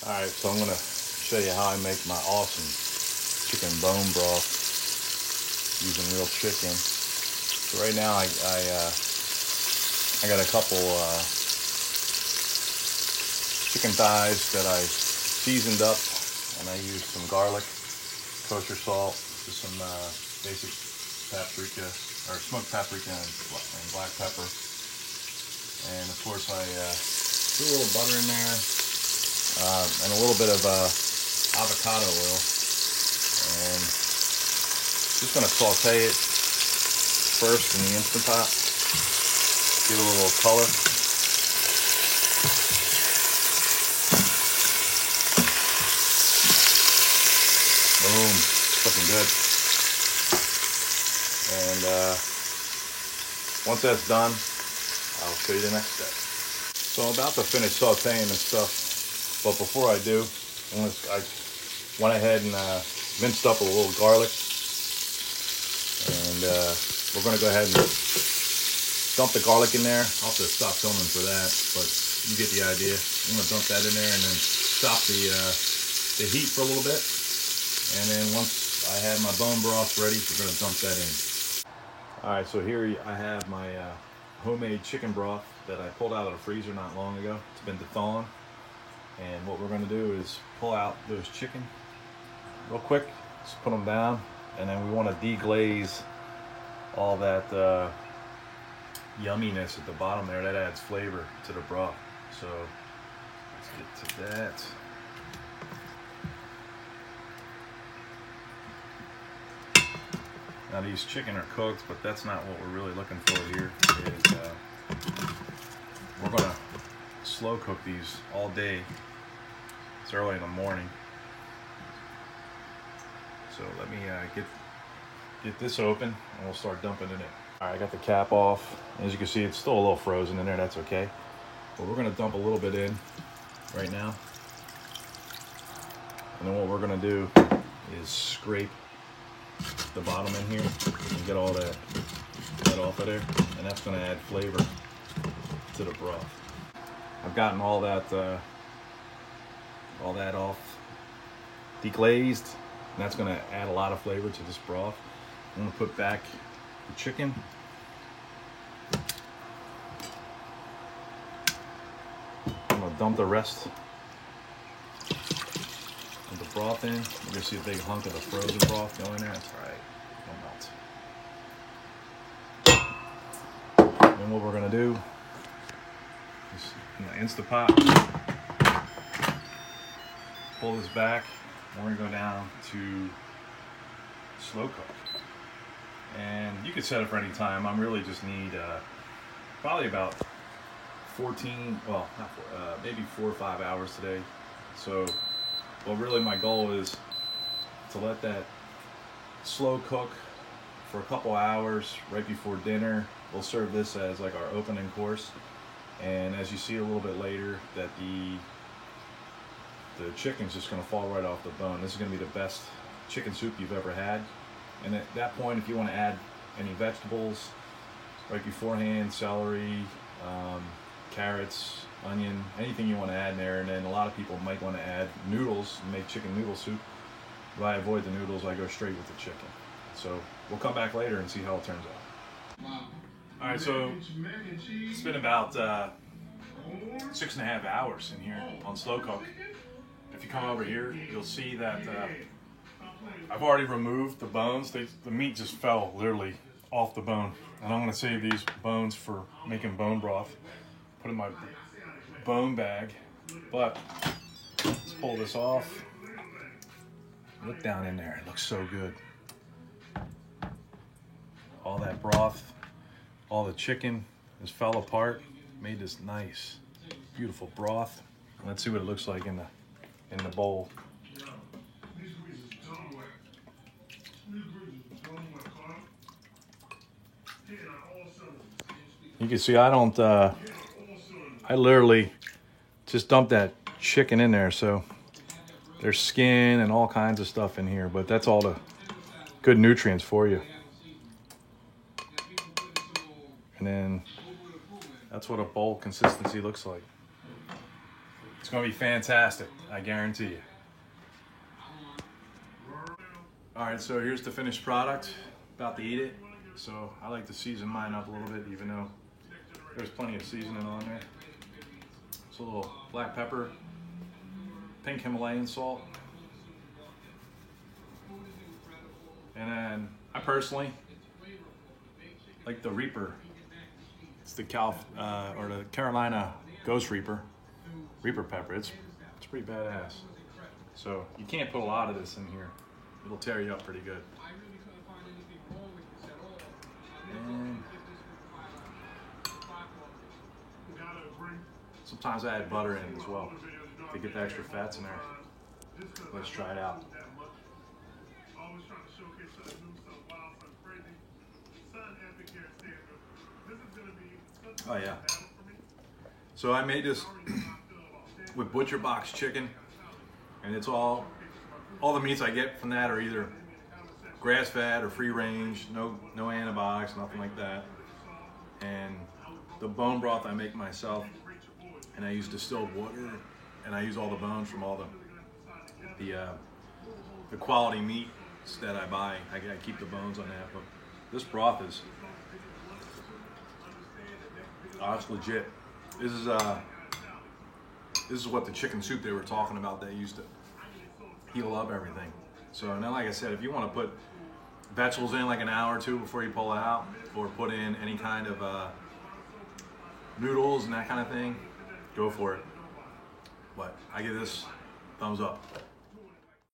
Alright, so I'm gonna show you how I make my awesome chicken bone broth using real chicken. So right now I got a couple chicken thighs that I seasoned up, and I used some garlic, kosher salt, just some basic paprika or smoked paprika and black pepper, and of course I threw a little butter in there. And a little bit of avocado oil, and just going to saute it first in the Instant Pot, give it a little color. Boom, it's looking good. And once that's done, I'll show you the next step. So I'm about to finish sauteing this stuff. But before I do, I went ahead and minced up a little garlic, and we're going to go ahead and dump the garlic in there. I'll have to stop filming for that, but you get the idea. I'm going to dump that in there and then stop the heat for a little bit, and then once I have my bone broth ready, we're going to dump that in. All right, so here I have my homemade chicken broth that I pulled out of the freezer not long ago. It's been thawing. And what we're going to do is pull out those chicken real quick, just put them down, and then we want to deglaze all that yumminess at the bottom there. That adds flavor to the broth. So let's get to that. Now these chicken are cooked, but that's not what we're really looking for here. Is we're going to slow cook these all day. It's early in the morning, so let me get this open and we'll start dumping it in. All right, I got the cap off. As you can see, it's still a little frozen in there. That's okay, but we're going to dump a little bit in right now, and then what we're going to do is scrape the bottom in here and get all that off of there, and that's going to add flavor to the broth. I've gotten all that off, deglazed, and that's going to add a lot of flavor to this broth. I'm going to put back the chicken. I'm going to dump the rest of the broth in. You're going to see a big hunk of the frozen broth go in there. That's all right. It'll melt. And then what we're going to do is in the Instant Pot, pull this back, and we're going to go down to slow cook. And you can set it for any time. I really just need probably about 14, well, maybe 4 or 5 hours today. So, well, really my goal is to let that slow cook for a couple hours right before dinner. We'll serve this as like our opening course. And as you see a little bit later, that the chicken's just going to fall right off the bone. This is going to be the best chicken soup you've ever had. And at that point, if you want to add any vegetables right beforehand, celery, carrots, onion, anything you want to add in there. And then a lot of people might want to add noodles and make chicken noodle soup. But I avoid the noodles. I go straight with the chicken. So we'll come back later and see how it turns out. All right, so it's been about 6.5 hours in here on slow cook. If you come over here, you'll see that I've already removed the bones. The meat just fell literally off the bone. And I'm going to save these bones for making bone broth. Put in my bone bag. But let's pull this off. Look down in there. It looks so good. All that broth, all the chicken just fell apart. Made this nice, beautiful broth. Let's see what it looks like in the bowl. You can see I literally just dumped that chicken in there, so there's skin and all kinds of stuff in here, but that's all the good nutrients for you. And then that's what a bowl consistency looks like. It's gonna be fantastic, I guarantee you. All right, so here's the finished product. About to eat it. So I like to season mine up a little bit, even though there's plenty of seasoning on there. It's a little black pepper, pink Himalayan salt, and then I personally like the Reaper. It's the the Carolina Ghost Reaper pepper. It's pretty badass. So you can't put a lot of this in here. It'll tear you up pretty good. And sometimes I add butter in as well to get the extra fats in there. Let's try it out. Oh yeah. So I made this with Butcher Box chicken, and it's all the meats I get from that are either grass-fed or free range, no antibiotics, nothing like that. And the bone broth I make myself, and I use distilled water, and I use all the bones from all the quality meats that I buy. I keep the bones on that, but this broth is it's legit. This is what the chicken soup they were talking about that used to heal up everything. So, and then like I said, if you want to put vegetables in like an hour or two before you pull it out, or put in any kind of noodles and that kind of thing, go for it. But I give this thumbs up.